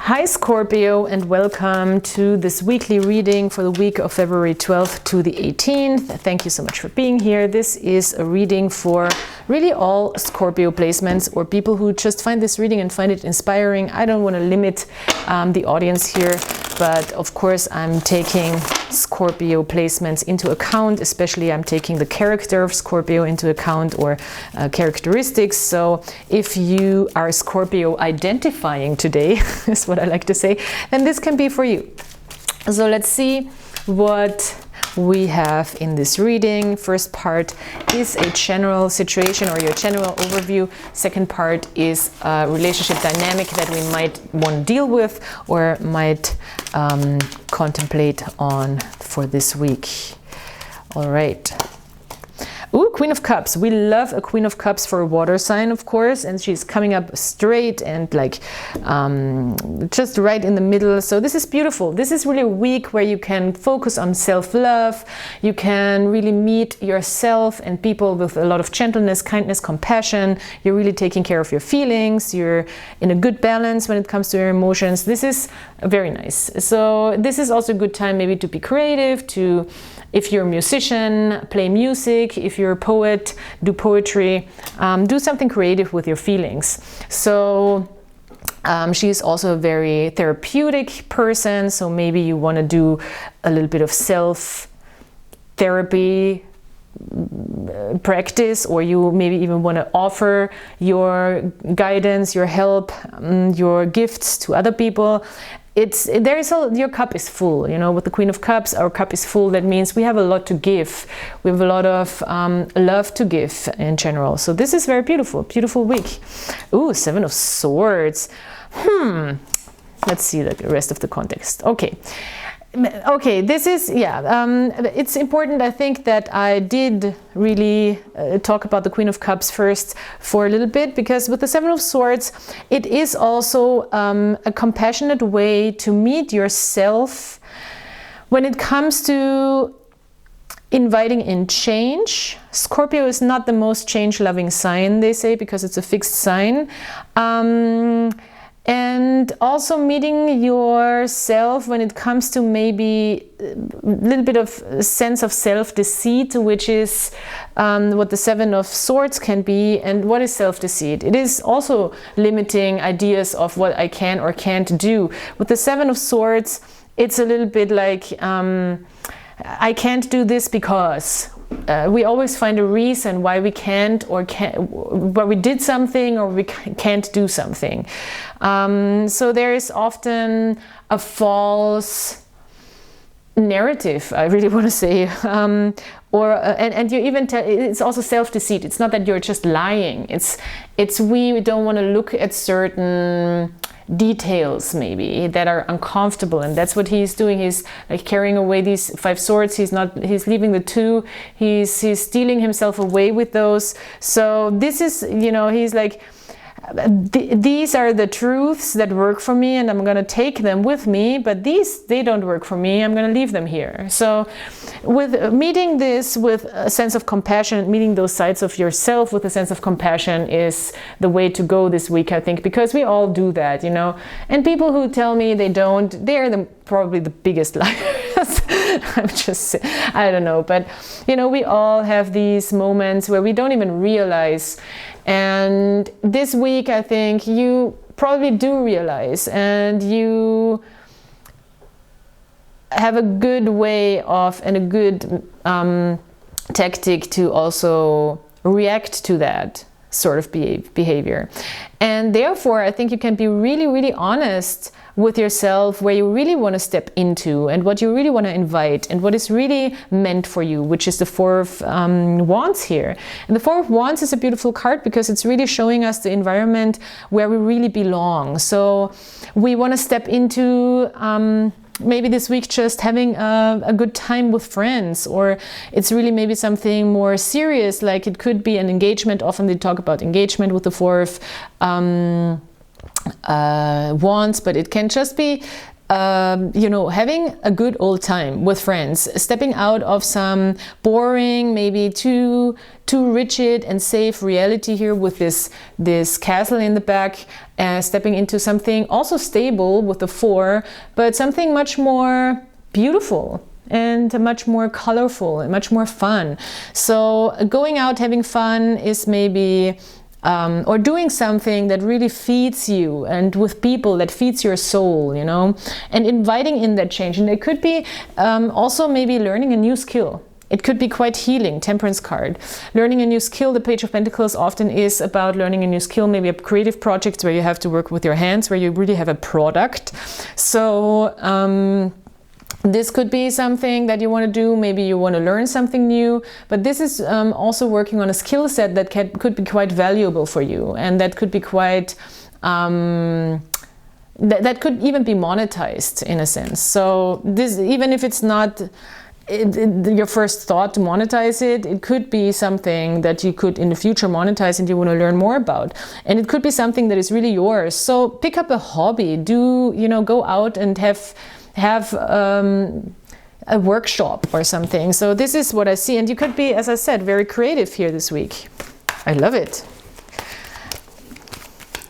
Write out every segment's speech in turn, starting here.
Hi Scorpio, and welcome to this weekly reading for the week of February 12th to the 18th. Thank you so much for being here. This is a reading for really all Scorpio placements or people who just find this reading and find it inspiring. I don't want to limit the audience here, but of course I'm taking Scorpio placements into account, especially I'm taking the character of Scorpio into account, or characteristics. So if you are Scorpio identifying today, is what I like to say, then this can be for you. So let's see what we have in this reading. First part is a general situation or your general overview. Second part is a relationship dynamic that we might want to deal with or might contemplate on for this week. All right. Ooh, Queen of Cups. We love a Queen of Cups for a water sign, of course, and she's coming up straight and like just right in the middle. So this is beautiful. This is really a week where you can focus on self-love. You can really meet yourself and people with a lot of gentleness, kindness, compassion. You're really taking care of your feelings. You're in a good balance when it comes to your emotions. This is very nice. So this is also a good time maybe to be creative, to, if you're a musician, play music. If you're a poet, do poetry. Do something creative with your feelings. So she is also a very therapeutic person. So maybe you want to do a little bit of self-therapy practice, or you maybe even want to offer your guidance, your help, your gifts to other people. Your cup is full, you know, with the Queen of Cups, our cup is full. That means we have a lot to give. We have a lot of love to give in general. So this is very beautiful, beautiful week. Ooh, Seven of Swords. Let's see the rest of the context. Okay, this is, it's important, I think, that I did really talk about the Queen of Cups first for a little bit, because with the Seven of Swords, it is also a compassionate way to meet yourself when it comes to inviting in change. Scorpio is not the most change-loving sign, they say, because it's a fixed sign. And also meeting yourself when it comes to maybe a little bit of sense of self-deceit, which is what the Seven of Swords can be. And what is self-deceit? It is also limiting ideas of what I can or can't do. With the Seven of Swords, it's a little bit like, I can't do this because... we always find a reason why we can't, or why we did something or we can't do something. So there is often a false narrative, I really want to say, and you even tell, it's also self-deceit. It's not that you're just lying. It's we don't want to look at certain details maybe that are uncomfortable, and that's what he's doing. He's like carrying away these Five Swords. He's leaving the two. He's stealing himself away with those. So this is, you know, he's like, these are the truths that work for me, and I'm going to take them with me, but they don't work for me. I'm going to leave them here. So with meeting this with a sense of compassion, meeting those sides of yourself with a sense of compassion is the way to go this week, I think, because we all do that, you know. And people who tell me they don't, they're probably the biggest liars. I don't know, but you know, we all have these moments where we don't even realize. And this week, I think you probably do realize, and you have a good way of, and a good tactic to also react to that sort of behavior. And therefore, I think you can be really, really honest with yourself, where you really want to step into and what you really want to invite and what is really meant for you, which is the Four of Wands here. And the Four of Wands is a beautiful card because it's really showing us the environment where we really belong. So we want to step into maybe this week just having a good time with friends, or it's really maybe something more serious, like it could be an engagement. Often they talk about engagement with the Four of Wands, but it can just be you know, having a good old time with friends, stepping out of some boring, maybe too rigid and safe reality here with this castle in the back, stepping into something also stable with the 4, but something much more beautiful and much more colorful and much more fun. So going out having fun is maybe or doing something that really feeds you, and with people that feeds your soul, you know, and inviting in that change. And it could be also maybe learning a new skill. It could be quite healing, Temperance card. Learning a new skill, the Page of Pentacles often is about learning a new skill, maybe a creative project where you have to work with your hands, where you really have a product. So this could be something that you want to do. Maybe you want to learn something new, but this is also working on a skill set that could be quite valuable for you, and that could be quite that could even be monetized in a sense. So this, even if it's not your first thought to monetize it, it could be something that you could in the future monetize and you want to learn more about. And it could be something that is really yours. So pick up a hobby, go out and have a workshop or something. So this is what I see. And you could be, as I said, very creative here this week. I love it.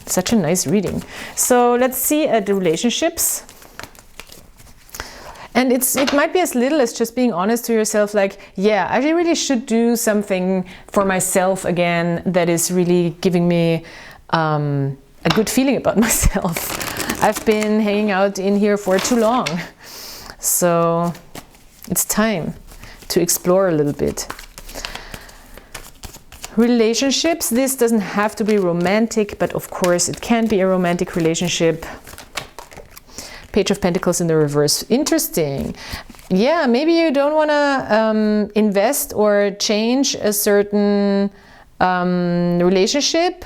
Such a nice reading. So let's see at the relationships. And it might be as little as just being honest to yourself, like, yeah, I really should do something for myself again that is really giving me a good feeling about myself. I've been hanging out in here for too long. So it's time to explore a little bit. Relationships, this doesn't have to be romantic, but of course it can be a romantic relationship. Page of Pentacles in the reverse. Interesting. Yeah, maybe you don't want to invest or change a certain relationship,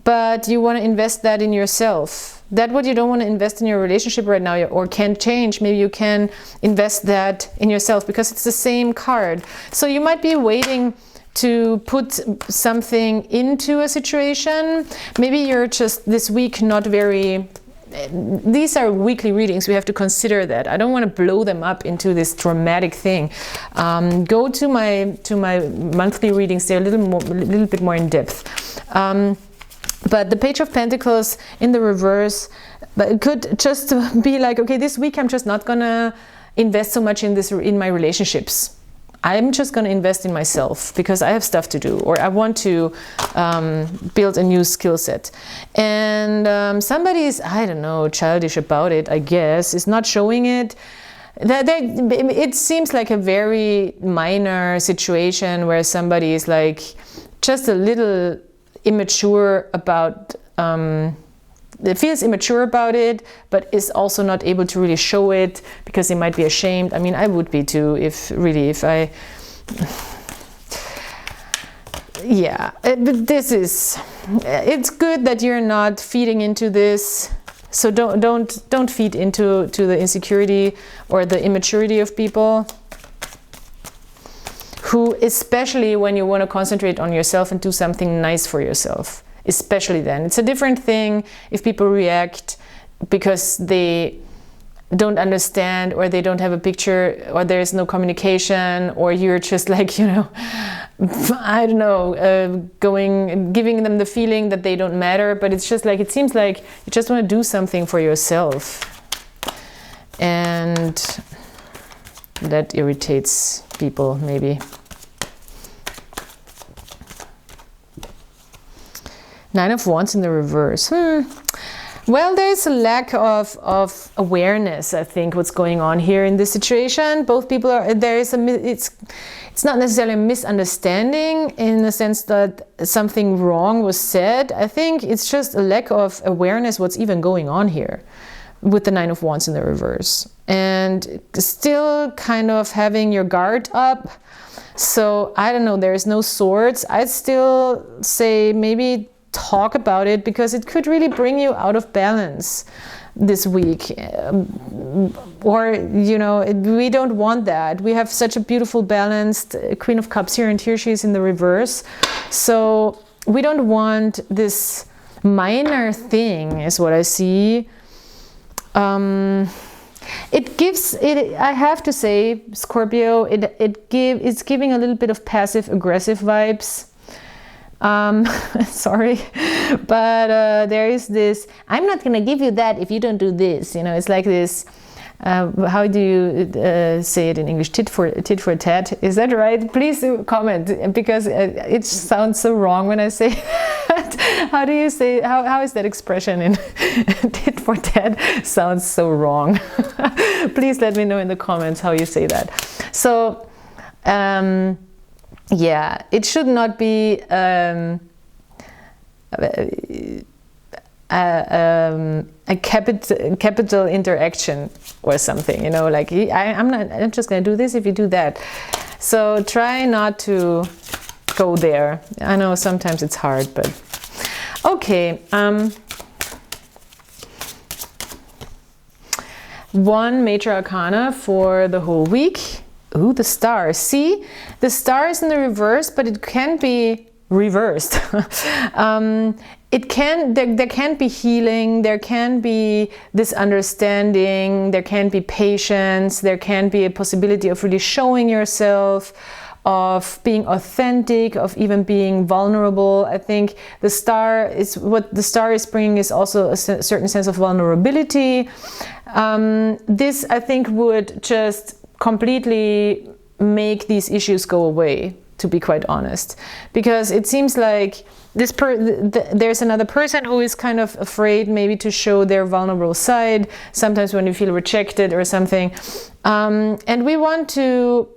but you want to invest that in yourself. That what you don't want to invest in your relationship right now or can't change, maybe you can invest that in yourself because it's the same card. So you might be waiting to put something into a situation. Maybe you're just this week not very... These are weekly readings, we have to consider that. I don't want to blow them up into this dramatic thing. Go to my monthly readings, they're a little bit more in depth. But the Page of Pentacles in the reverse, but it could just be like, okay, this week I'm just not gonna invest so much in my relationships. I'm just going to invest in myself because I have stuff to do, or I want to build a new skill set. And somebody is, I don't know, childish about it, I guess, is not showing it. It seems like a very minor situation where somebody is like just a little immature about it feels immature about it, but is also not able to really show it because they might be ashamed. I mean, I would be too if I... Yeah, but this is... It's good that you're not feeding into this. So don't feed into the insecurity or the immaturity of people who, especially when you want to concentrate on yourself and do something nice for yourself. Especially then. It's a different thing if people react because they don't understand, or they don't have a picture, or there's no communication, or you're just like, I don't know, giving them the feeling that they don't matter. But it's just like, it seems like you just want to do something for yourself. And that irritates people, maybe. Nine of Wands in the reverse. Well, there's a lack of awareness, I think, what's going on here in this situation. Both people are, it's not necessarily a misunderstanding in the sense that something wrong was said. I think it's just a lack of awareness what's even going on here with the Nine of Wands in the reverse. And still kind of having your guard up. So, I don't know, there's no swords. I'd still say maybe talk about it, because it could really bring you out of balance this week. Or, we don't want that. We have such a beautiful balanced Queen of Cups here, and here she is in the reverse. So we don't want this minor thing, is what I see, It gives it. I have to say, Scorpio. It's giving a little bit of passive aggressive vibes. Sorry, but there is this. I'm not gonna give you that if you don't do this. You know, it's like this. How do you say it in English? Tit for tat. Is that right? Please comment, because it sounds so wrong when I say that. How do you say? How is that expression in tit for tat? Sounds so wrong. Please let me know in the comments how you say that. So, yeah, it should not be. A capital interaction or something, you know, like I'm just gonna do this if you do that. So try not to go there. I know sometimes it's hard, but okay. One major arcana for the whole week. Ooh, the star. See, the star is in the reverse, but it can be reversed. There can be healing, there can be this understanding, there can be patience, there can be a possibility of really showing yourself, of being authentic, of even being vulnerable. I think the star is what the star is bringing is also a certain sense of vulnerability. This, I think, would just completely make these issues go away, to be quite honest, because it seems like there's another person who is kind of afraid maybe to show their vulnerable side, sometimes when you feel rejected or something. And we want to,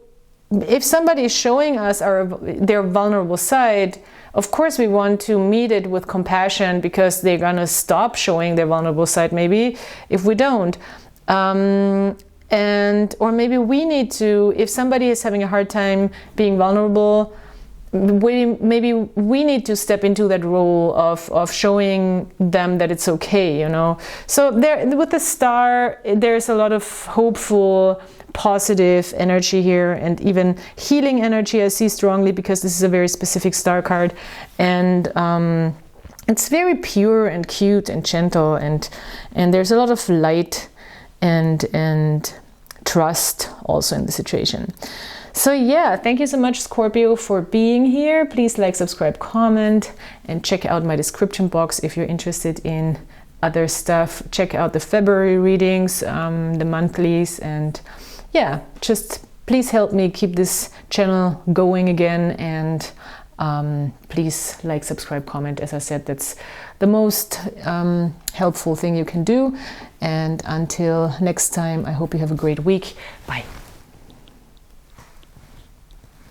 if somebody is showing us their vulnerable side, of course we want to meet it with compassion, because they're gonna stop showing their vulnerable side maybe if we don't. Or maybe we need to, if somebody is having a hard time being vulnerable, maybe we need to step into that role of showing them that it's okay, you know. So there, with the star, there's a lot of hopeful, positive energy here, and even healing energy I see strongly, because this is a very specific star card, and it's very pure and cute and gentle, and there's a lot of light and trust also in the situation. So yeah, thank you so much, Scorpio, for being here. Please like, subscribe, comment, and check out my description box if you're interested in other stuff. Check out the February readings, the monthlies, and yeah, just please help me keep this channel going again, and please like, subscribe, comment. As I said, that's the most helpful thing you can do. And until next time, I hope you have a great week. Bye.